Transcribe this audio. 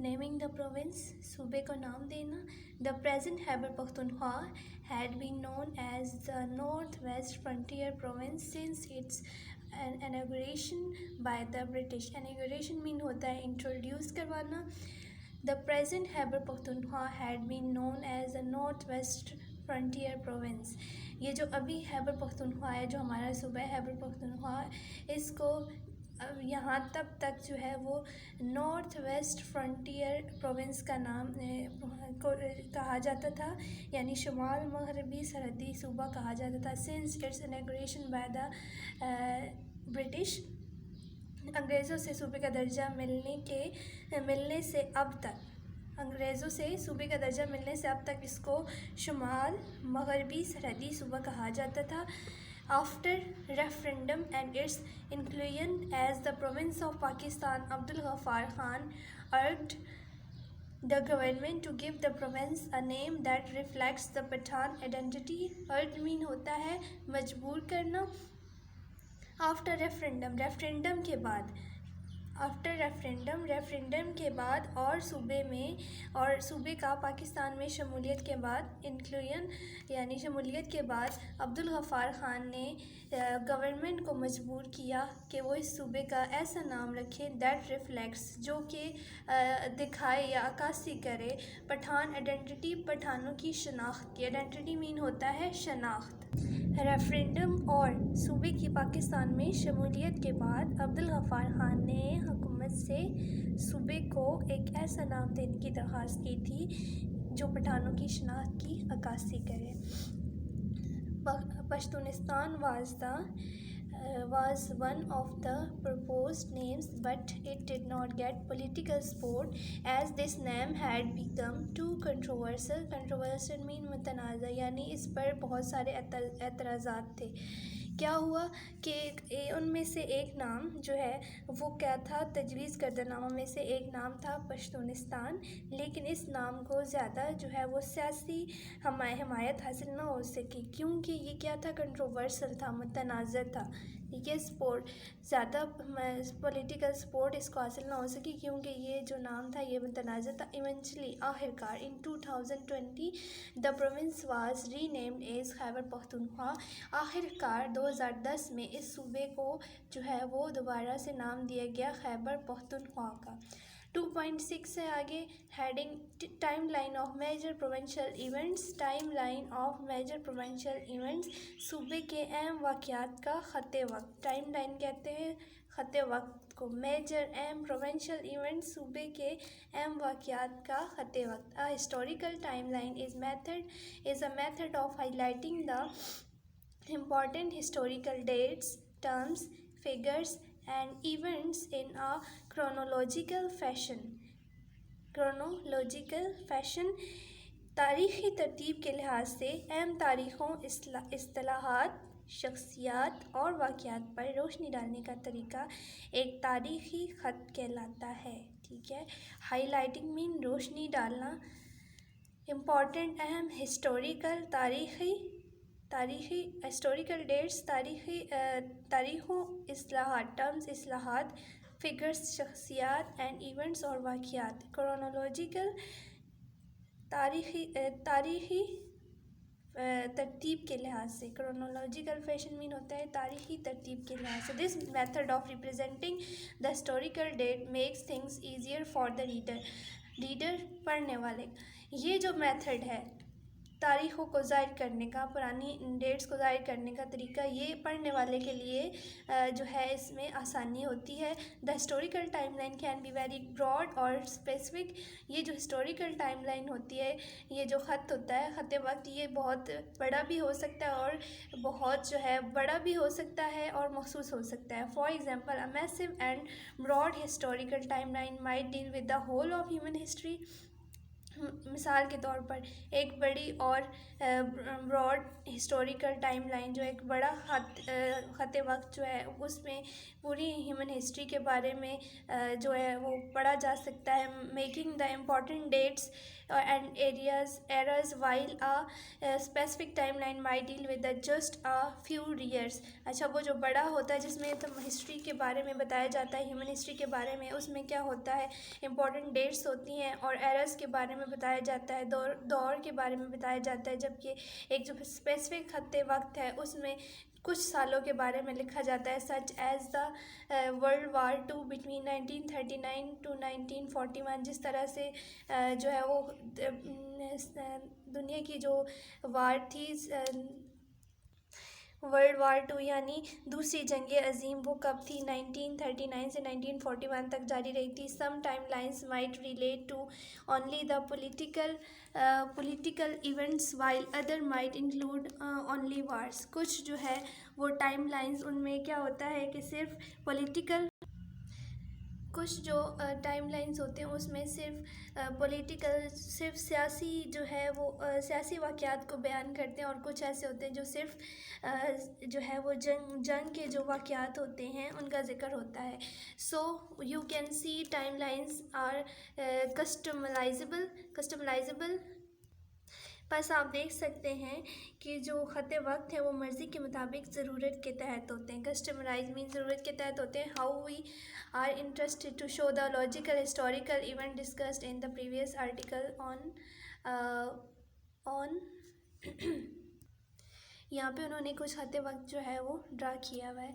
Naming the province, सूबे को नाम देना. The present Khyber Pakhtunkhwa had been known as the North-West Frontier Province since its inauguration by the British. Inauguration mean होता है introduce करवाना. The present Khyber Pakhtunkhwa had been known as the North-West Frontier Province. ये जो अभी खैबर पख्तूनख्वा है, जो हमारा सूबा है खैबर पख्तूनख्वा, इसको यहाँ तक जो है वो नॉर्थ वेस्ट फ्रंटियर प्रोविंस का नाम को कहा जाता था, यानी शुमाल मगरबी सरहदी सूबा कहा जाता था. Since it's inauguration by the British, अंग्रेज़ों से सूबे का दर्जा मिलने से अब तक अंग्रेज़ों से सूबे का दर्जा मिलने से अब तक इसको शुमाल मगरबी सरहदी सूबा कहा जाता था. After referendum and its inclusion as the province of Pakistan, Abdul Ghaffar Khan urged the government to give the province a name that reflects the Pathan identity. Urge mean होता है मजबूर करना. After referendum, रेफरेंडम के बाद, after referendum के बाद और सूबे का पाकिस्तान में शमूलियत के बाद, इंक्लूजन यानी शमूलियत के बाद, अब्दुल गफ़ार ख़ान ने गवर्नमेंट को मजबूर किया कि वो इस सूबे का ऐसा नाम रखे दैट रिफ्लेक्ट्स, जो कि दिखाए या अक्कासी करे पठान आइडेंटिटी, पठानों की शनाख्त की. आइडेंटिटी मीन होता है शनाख्त. रेफरेंडम और सूबे की पाकिस्तान में शमूलियत के बाद अब्दुल गफ़ार ख़ान ने हुकूमत से सूबे को एक ऐसा नाम देने की दरख्वास्त की थी जो पठानों की शनाख्त की अक्कासी करे. Pashtunistan was one of the proposed names, but it did not get political support as this name had become too controversial. Controversial mean मुतनाज़ा, यानी इस पर बहुत सारे एतराज़ात थे. क्या हुआ कि उनमें से एक नाम जो है वो क्या था, तजवीज़ करदा नामों में से एक नाम था पश्तूनिस्तान, लेकिन इस नाम को ज़्यादा जो है वो सियासी हमायत हासिल ना हो सकी, क्योंकि ये क्या था, कंट्रोवर्सल था, मुतनाज़ था. ठीक है, सपोर्ट ज़्यादा पॉलिटिकल सपोर्ट इसको हासिल ना हो सकी क्योंकि ये जो नाम था ये मुतनाज़ था. इवेंचुअली आखिरकार in 2020 the province was renamed as Khyber Pakhtunkhwa. आखिरकार 2010 में इस सूबे को जो है वो दोबारा से नाम दिया गया खैबर पख्तूनख्वा का. 2.6 है आगे, heading timeline of major provincial events. Timeline of major provincial events, सूबे के अहम वाक़यात का ख़त्ते वक्त. टाइम लाइन कहते हैं ख़त्ते वक्त को. मेजर अहम प्रोविंशियल इवेंट्स, सूबे के अहम वाक़यात का ख़त्ते वक्त. A historical time line is a method of highlighting the important historical dates, terms, figures and events in a chronological fashion. तारीख़ी तरतीब के लिहाज से अहम तारीख़ों, इस्तिलाहात, शख्सियात और वाक़यात पर रोशनी डालने का तरीका एक तारीख़ी ख़त कहलाता है. ठीक है, हाईलाइटिंग मीन रोशनी डालना. इम्पॉर्टेंट अहम हिस्टोरिकल हिस्टोरिकल डेट्स, तारीख़ों, इस्तिलाहात, टर्म्स, इस्तिलाहात, फिगर्स, शख्सियात एंड इवेंट्स और वाक़यात. क्रोनोलॉजिकल तारीख़ी तरतीब के लिहाज से. क्रोनोलॉजिकल फैशन मीन होता है तारीख़ी तरतीब के लिहाज से. This method of representing the historical date makes things easier for the reader पढ़ने वाले. ये जो मेथड है तारीख़ों को ज़ाहिर करने का, पुरानी डेट्स को ज़ाहिर करने का तरीका, ये पढ़ने वाले के लिए जो है इसमें आसानी होती है. The historical timeline can be very broad और स्पेसिफिक. ये जो हिस्टोरिकल टाइम लाइन होती है, ये जो ख़त होता है, ख़त वक्त, ये बहुत बड़ा भी हो सकता है और बहुत जो है बड़ा भी हो सकता है और मखसूस हो सकता है. For example, a massive and broad historical timeline might deal with the whole of human history. مثال کے طور پر ایک بڑی اور براڈ ہسٹوریکل ٹائم لائن، جو ایک بڑا خط وقت جو ہے اس میں پوری ہیومن ہسٹری کے بارے میں جو ہے وہ پڑھا جا سکتا ہے. Making the important dates and eras while specific timeline may deal with just few years. اچھا، وہ جو بڑا ہوتا ہے جس میں ہسٹری کے بارے میں بتایا جاتا ہے، ہیومن ہسٹری کے بارے میں، اس میں کیا ہوتا ہے، امپورٹنٹ ڈیٹس ہوتی ہیں اور ایررز کے بارے میں بتایا جاتا ہے، دور کے بارے میں بتایا جاتا ہے. جبکہ ایک جو اسپیسیفک خط وقت ہے اس میں کچھ سالوں کے بارے میں لکھا جاتا ہے، such as the World War two between 1939 to 1941. جس طرح سے جو ہے وہ دنیا کی جو وار تھی، ورلڈ وار ٹو یعنی دوسری جنگ عظیم، وہ کب تھی؟ 1939 سے 1941 تک جاری رہی تھی. Some timelines might relate to only the political events while other might include only wars. کچھ جو ہے وہ ٹائم لائنس ان میں کیا ہوتا ہے کہ صرف کچھ جو ٹائم لائنس ہوتے ہیں اس میں صرف سیاسی جو ہے وہ سیاسی واقعات کو بیان کرتے ہیں، اور کچھ ایسے ہوتے ہیں جو صرف جو ہے وہ جنگ کے جو واقعات ہوتے ہیں ان کا ذکر ہوتا ہے. So you can see timelines are customisable. بس آپ دیکھ سکتے ہیں کہ جو خط وقت ہے وہ مرضی کے مطابق ضرورت کے تحت ہوتے ہیں. کسٹمائز مین ضرورت کے تحت ہوتے ہیں. How we are interested to show the logical historical event discussed in the previous article on یہاں پہ انہوں نے کچھ خط وقت جو ہے وہ ڈرا کیا ہوا ہے.